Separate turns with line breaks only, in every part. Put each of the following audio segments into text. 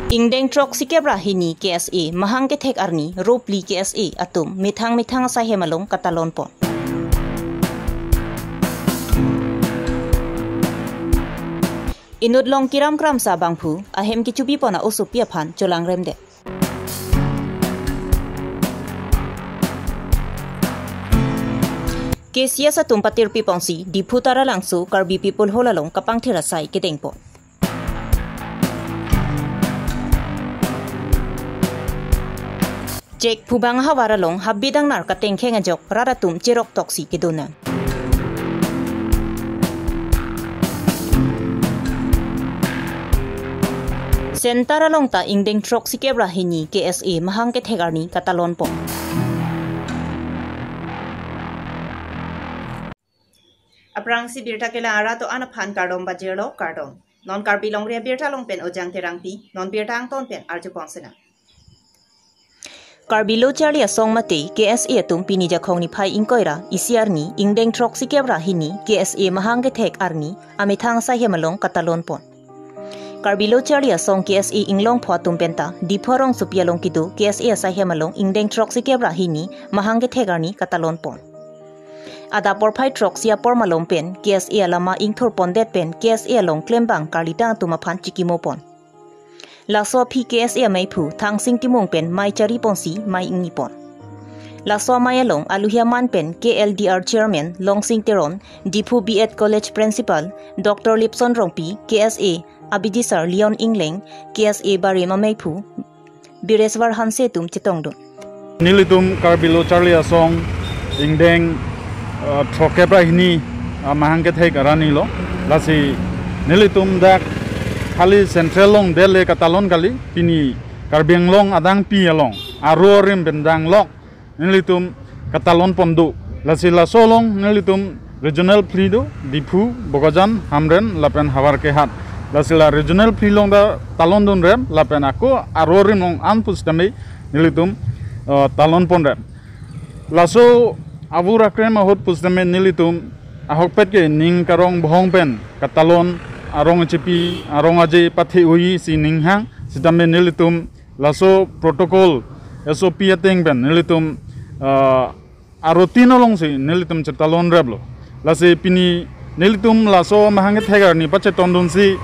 Ingdeng trok sikebra hini KSA mahang ketek arni ropli KSA atum mithang sahe malong katalon po. Inudlong kiram kram sa bangpu ahem kichubi pona usupia phan cholang remde. Kesia sa tumpatir pipongsi di putara langsu karbi people holalong kapang tirasay kedeng po. Jek pubang hawaralong habidang nar kateng kengajok raratum cerok toksi kedunan. Sentara long ta ingdeng trok sikebra hini KSA mahang kethegarni katalon po. Aprang si birta kela ara to anaphan kardom bajero kardom. Non karbi long ria birta long pen ojang terangpi non birta ang ton pen arju ponsena. Karbilo Charlie song mate KSA tum pini jakong ni phai inkoira isiarni ingdeng trok sikebra hini KSA mahang kethek arni amithang sa hemalong katalon pon. Karbilo Charlie song KSA inglong photum penta diphorong supialong kidu KSA sa hemalong ingdeng trok sikebra hini mahang kethek arni katalon pon. Ada por phai trok sia por malong pen KSA lama ingthor pondet pen KSA long klembang karlita tumaphan chikimo pon. Laso PKSA mai phu thang sing timong pen mai chari ponsi mai ingi pon. Laso mai along aluhiaman pen KLDR chairman long sing teron Dipu B.Ed college principal Dr. Lipson Rongpi KSA Abidisar Leon Ingleng KSA bari mai phu Bireswar Hanse tum chitongdun.
Nilitum Karbilo Charlie Asong ingdeng trokebra hini mahangket hek arani lo lasi nilitum dak kali central long dele katalon kali pini karbeng long adang pi along arorim bendang lok nilitum katalon pondu lasi la solong nilitum regional prido dipu bogajan hamren lapen hawar ke hat lasi la regional pri long da talon dun rem lapen aku arorim long anpus tame nilitum talon pon rem laso avura krema hot pustame nilitum ahokpet ke ning karong bohong pen katalon arong cepi arong aje pathe ui si ninghang sitame nilitum laso protocol SOP ateng ben nilitum arotino long si nilitum cetalon reblo lase pini nilitum laso mahanget hegar ni pache tondun si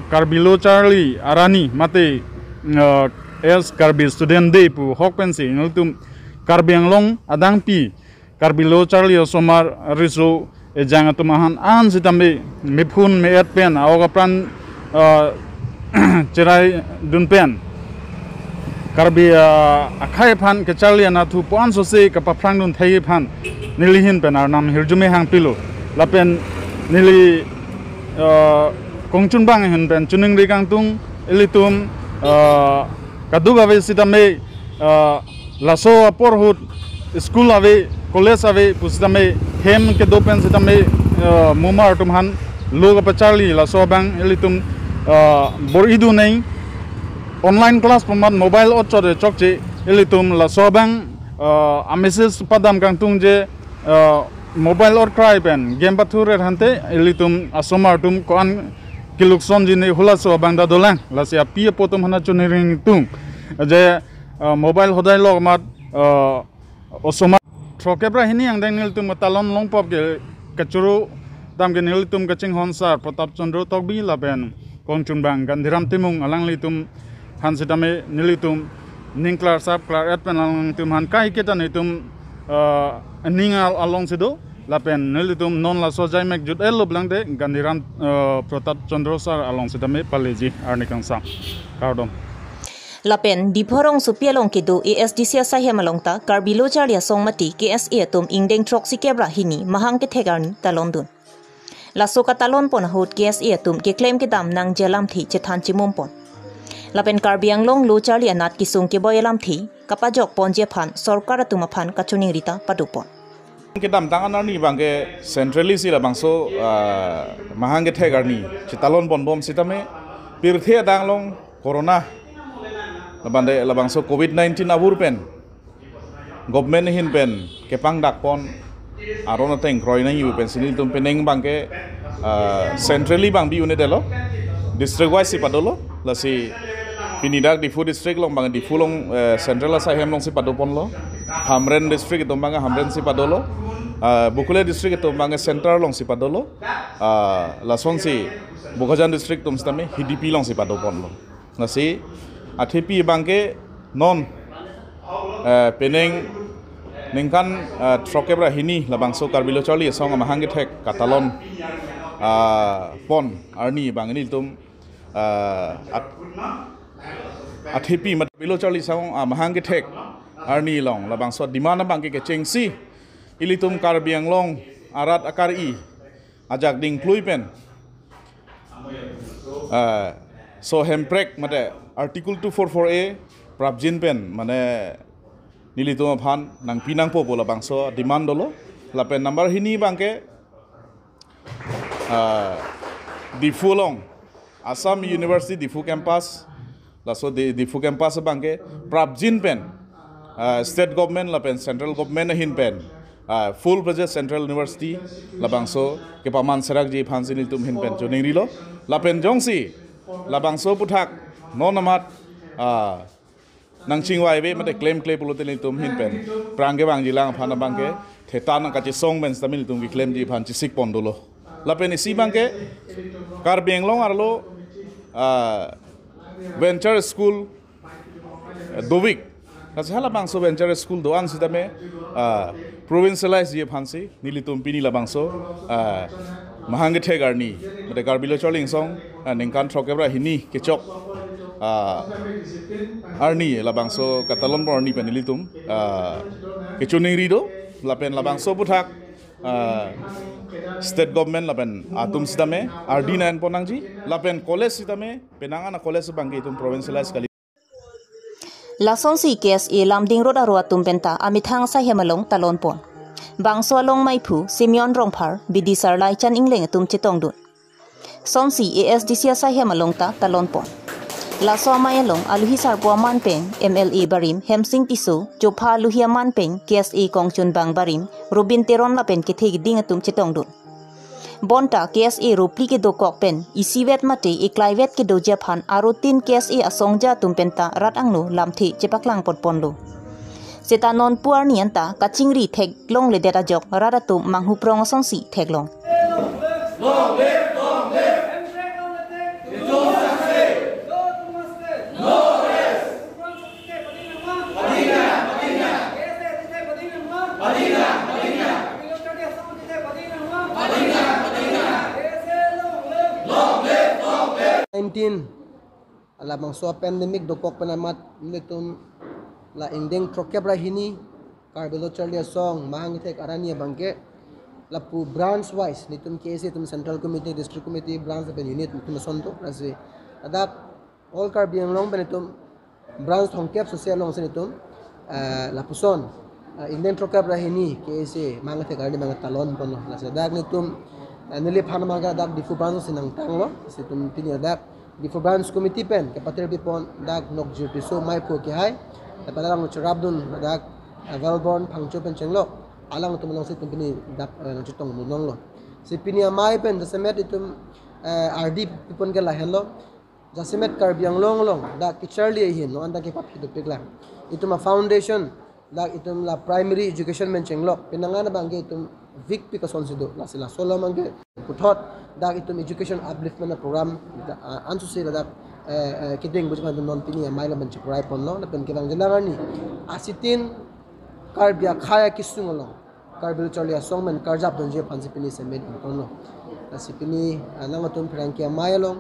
Karbilo Charlie arani mate es karbi student day pu hokpen si nilitum karbiang long adang pi Karbilo Charlie somar riso ejang atumahan an sitambe mipun meet pen awoga pran cerai dun pen karbi akhai phan ke Charlie na thu pon so se ka paprang dun thai phan nilihin pen ar nam hirjume hang pilo lapen nili kongchun bang hin pen chuning ri kang tung elitum kadu gawe sitambe laso porhut school ave college ave pusitame hem ke dopen sitame mumar tumhan loga pachali la sobang elitum boridu nei online class pamat mobile ochore chokche elitum la sobang ameses padam kang tungje mobile or cry pen game pathure hante elitum asomar tum kon kilukson jine hula sobang da dolang la sia pie potom hana chuniring tung je mobile hodai log mat osoma trokebra hini ang deng nilitum talon long pop ke kachuru dam ke nilitum kaching honsar Pratap Chandra tokbi laben kongchun bang gandhiram timung alang litum han sitame nilitum ningklar sap klar etpen alang tum han kai ketan itum ningal along sido lapen nilitum non la sojai mek jut elo blangde gandhiram Pratap Chandra sar along sitame paleji arnikangsa kardom
Lapen diphorong supialong kidu ASDC sa hemalongta Karbilo Charlie song mati KSA tum ingdeng trok sikebra hini mahang kethegarni talondun. Laso katalon pon hot KSA tum ke claim ke dam nang jelam thi chethan chimom pon. Lapen Karbiang long lo Charlie anat kisung ke boyelam thi kapajok pon je phan sarkar tum phan kachuning rita padupon.
Ke dam tangan ni bangke centrally sila bangso mahang kethegarni chetalon pon bom sitame pirthe danglong corona labande labangso COVID-19 abur pen government hin pen kepang dak pon arona teng kroi nang yu pen sinil tum peneng bangke centrally bang bi unit delo district wise si padolo la si pinidak Difu district long bang Difu long central asahem long si padopon lo Hamren district itu bang Hamren si padolo Bukule district itu bang central long si padolo lason si Bukajan district tum stame hidipi long si padopon lo nasi athepi bangke non peneng ningkan trokebra hini labangso karbilo choli song mahangge thek katalon pon arni bang ini tum athepi mat bilo choli song mahangge thek arni long labangso dimana bangke ke chengsi ilitum karbiang long arat akari ajak ding pluipen so hemprek mate article 244A prabjin pen mane nilitum phan nang pinang po bola bangso demand dolo lapen number hini bangke Difu long Assam University Difu campus laso Difu campus bangke prabjin pen state government lapen central government hin pen full budget central university labangso ke paman serak ji phansin nilitum hin pen joning rilo lapen jongsi labangso puthak nonamat nang chingwai be mate claim pulutin tum hin pen prangge bang jilang phana bangke thetan ka chi song men stamil tum ki claim ji phan chi sik pondolo lapen isi bangke karbiang long arlo venture school dovik kashala bangso venture school doan sitame provincialize je phansi nilitum pini la bangso mahangge thegarni mate karbilo choling song ningkan thokebra hini kechok arni labangso katalon borni penilitum kechuning rido lapen labangso puthak state government lapen atum sidame RD9 ponangji lapen college sidame penangana college bangke itum provincialize kali
lason si KSA lamding road arwa tumpenta amithang sa hemalong talon pon bangso along maipu Simeon Rongphar bidisar lai chan ingleng tum chitong dun somsi ASDC sa hemalong ta talon pon laso mayalong aluhi sarpo manpeng MLA barim hemsing piso jopha luhia manpeng KSA kongchun bang barim Robin Teron lapen ketheg ding atum chitong dun bonta KSA ropli ke dokok pen isiwet mate eklaiwet ke doja phan aro tin KSA asongja tumpenta rat anglo lamthi chepaklang potponlo seta non puar nianta kachingri thek long le data jok raratum manghu prong songsi theklong
Alabang so pandemic dokok penamat nitum la indeng trokebra hini karbelo charlia song mahang thek arania bangke lapu branch wise nitum KSA tum central committee district committee branch ben unit nitum sonto rase adak all karbiang long benitum branch thongkep social long senitum lapuson indeng trokebra hini KSA mahang thek arania bang talon pono rase adak nitum nili phana maga dak difu branch sinang tanglo situm tinia dak Difu branch committee pen kapatir pipon dak nok jirti so mai po ki hai tapalang charabdun dak valborn phangcho pen chenglo alang tum long sit pini dak chitong munong lo sipini mai pen the semet itum RD pipon ke la hello the semet karbiang long dak charlie hin no anda ke pap hidu pigla itum a foundation dak itum la primary education men chenglo pinangana bangge itum Vic Picason sido la sila solo mangge puthot dak itum education upliftment program ansu sila dak kiding bujman non pini maila ban chiprai ponlo na pen kebang jelarani asitin karbia khaya kisungolo karbil cholia songmen karjap donje pansi pini semed ponlo asipini nangatum prangkia mailong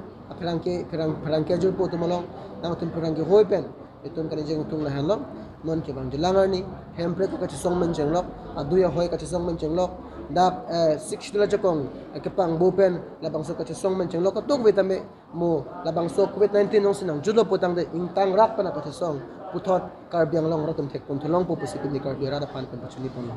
prangkia jul potumolong nangatum prangkia hoipen itum kanjeng tung la hanlo non kebang jelarani hempre ko kachi songmen jenglok aduya hoi kachi songmen jenglok dak 6 dila jakong kepang bupen labang so kachi songmen jenglok tok vitame mo labang so COVID-19 nong sinang julo potang de ingtang rak pana kachi song puthot karbiang long ratum thek pon tholong po positive ni karbira da pan pen pachuni pon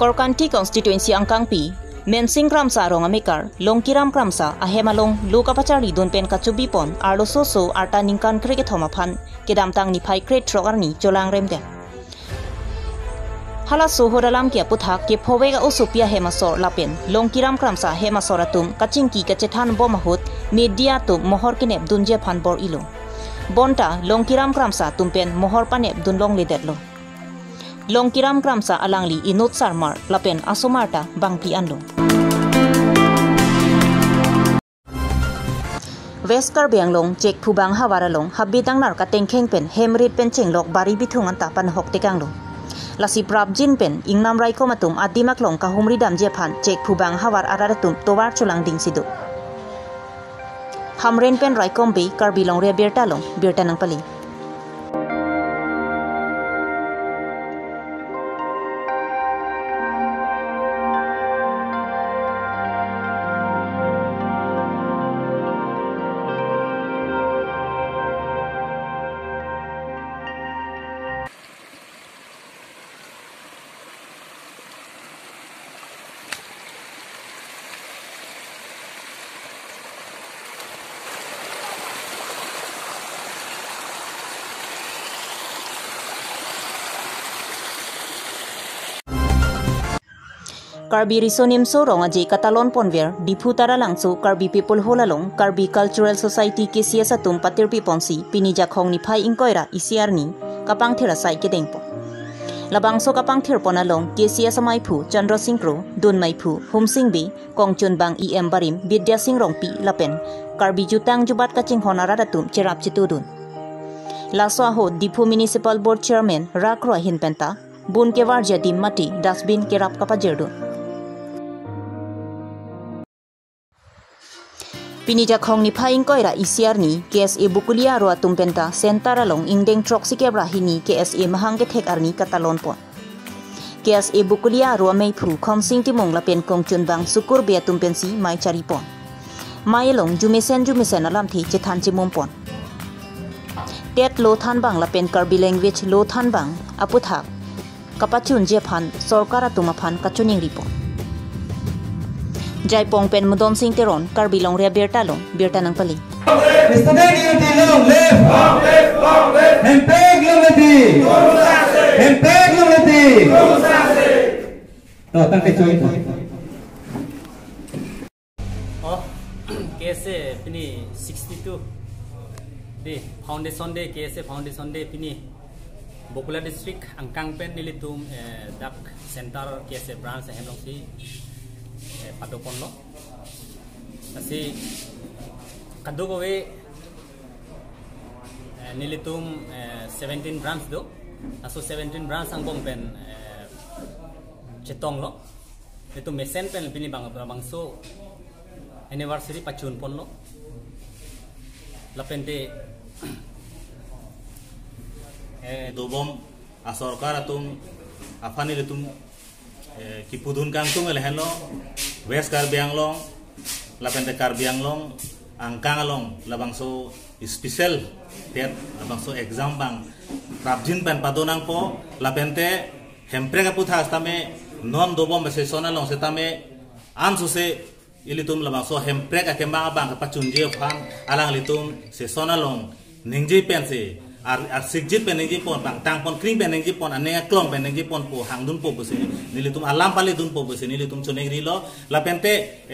Korkanti constituency angkangpi Mensing Kramsa rong amikar Longkiram Kramsa ahemalong lokapachari don pen kachubi pon arlo soso arta ningkan kreke thomaphan kedamtang ni phai kret trogarni cholang remde hala sohoralam kia puthak ke phowega osopia hemasor lapen Longkiram Kramsa hemasoratum kachingki kachethan bomahut media tu mohor kinep dunje phan bor ilo bonta longkiram kramsa tumpen mohor panep dunlong lidetlo longkiram kramsa alangli inut sarmar lapen asomarta bangpi anlo West Karbianglong cek phubang hawaralong habitang nar kateng pen hemrit pen chenglok bari bithung anta pan hok tekanglong lasi prabjin pen ingnam rai komatum adimaklong kahumri dam jephan cek phubang hawar araratum towar chulang ding sidu hamren pen rai kombe Karbilong re bertalong bertanang pali Karbi risonim so rong aje katalon ponver diputara langso Karbi people holalong Karbi Cultural Society ke siasatum patirpi ponsi pinija khong ni phai inkoira isiarni kapang thera sai ke dengpo labangso kapang thir ponalong ke siasamai phu Chandra Singro Dun Mai Phu Humsing Bi Kongchun Bang EM Barim Vidya Singh Rongpi lapen Karbi jutang jubat kaching honara datum cherap chitudun laso ho Dipu Municipal Board Chairman Rakro Hinpenta bun ke warja dim mati dustbin kerap kapajerdun Pinija khong ni phaing koira isiarni KSA bukulia ro tumpenta sentara long ingdeng trok sikebra hini KSA mahang ke thek arni katalon pon KSA bukulia ro mei phu khomsing timong la pen kongchun bang sukur be tumpensi mai chari pon mai long jumesen alam thi chethan chimom pon tet lo than bang la pen Karbi language lo than bang aputhak kapachun je phan sarkara tuma phan kachuning ripon Jaipong pen Mudon Singh Teron Karbilong rea bertanang pali
Yesterday unity long live Hempeg unity Hempeg unity tang te choi
KSA pini 62 di foundation day KSA foundation day pini Bokula district angkang pen nilitum dak center KSA branch hemlong si patopon lo kasi kadugowe nilitum 17 branch do aso 17 branch ang bong pen chetong lo itu mesen pen pini bangso anniversary pachun pon lo lapente
dobom asorkar atum afani litum kipudun kangtung elehelo West Karbianglong lapente Karbianglong angkangalong labangso special tet labangso exam bang prabjin pen padonang po lapente hempre kaputha astame non dobom sesona long setame ansuse ilitum labangso hempre ka kembang bang kapachunje phang alang litum sesona long ningji pense ar sigjit penengji pon bang tang pon kring penengji pon ane klong penengji pon po hangdun po bose nilitum alam pale dun po bose nilitum choneng rilo lapente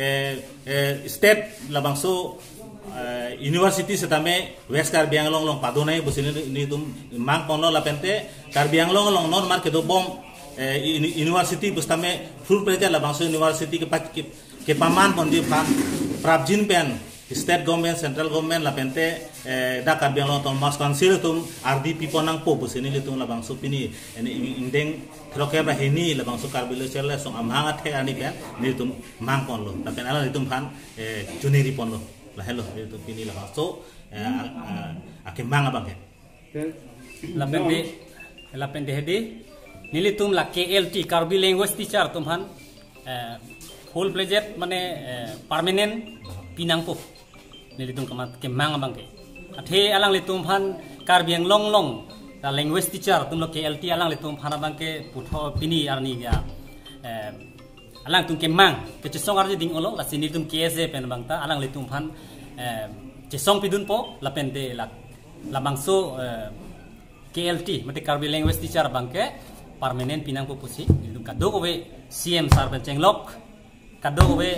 state labangso university setame West Karbianglong long padonai bose nilitum mang pon lo lapente Karbianglong long non marke do bom university bustame full preja labangso university ke paman pon di prabjin pen state government central government lapente da Karbianglong ton mas council tum RDP ponang po busini litum labang supini indeng trokebra heni labang su Karbilo chelle song amhanga the ani pe litum mang pon lo lapen ala litum phan juniri pon lo la hello litum pini labang so ake manga bang
lapente hedi nilitum la KLT Karbi language teacher tum han full project mane permanent pinang po nilitum kamat ke manga bangke athe alang litum phan Karbianglong long la language teacher tum lo KLT alang litum phana bangke putho pini arni ya alang tum ke mang ke chesong arji ding olo la sini tum KSA pen bangta alang litum phan chesong pidun po la pente la bangso KLT mate Karbi language teacher bangke permanent pinang po pusi nilitum kadogowe CM sar pen chenglok kado we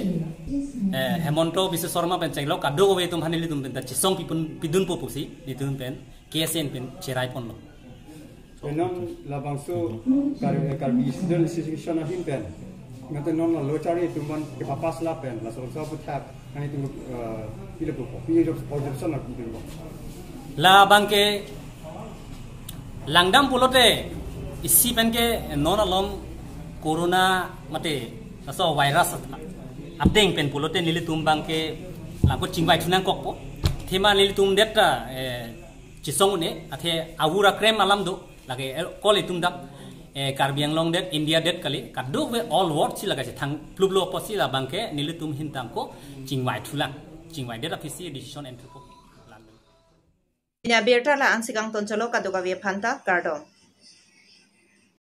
Hemonto bisa sorma pen cenglo kado we tum hanili tum pen ta chisong pidun po pusi ni tum pen KSN pen cerai pon lo
Enam labang so karbi sidel situation ahin pen ngate non lo cari tumban ke papas la pen la so putap ani tum pile po pile objection na tum
la bangke langdam pulote isi pen ke non alom corona mate aso virus abdeng pen pulote nili tumbang ke langko chingwai thunang kokpo thema nili tum detta chisong ne athe awura krem alam do lage kol itum dak karbiang long det India det kali kadu we all world si laga thang plublo posi la bangke nili tum hintang ko chingwai thulang chingwai det office decision entry ko
ina berta la ansikang tonchalo kaduga we phanta kardom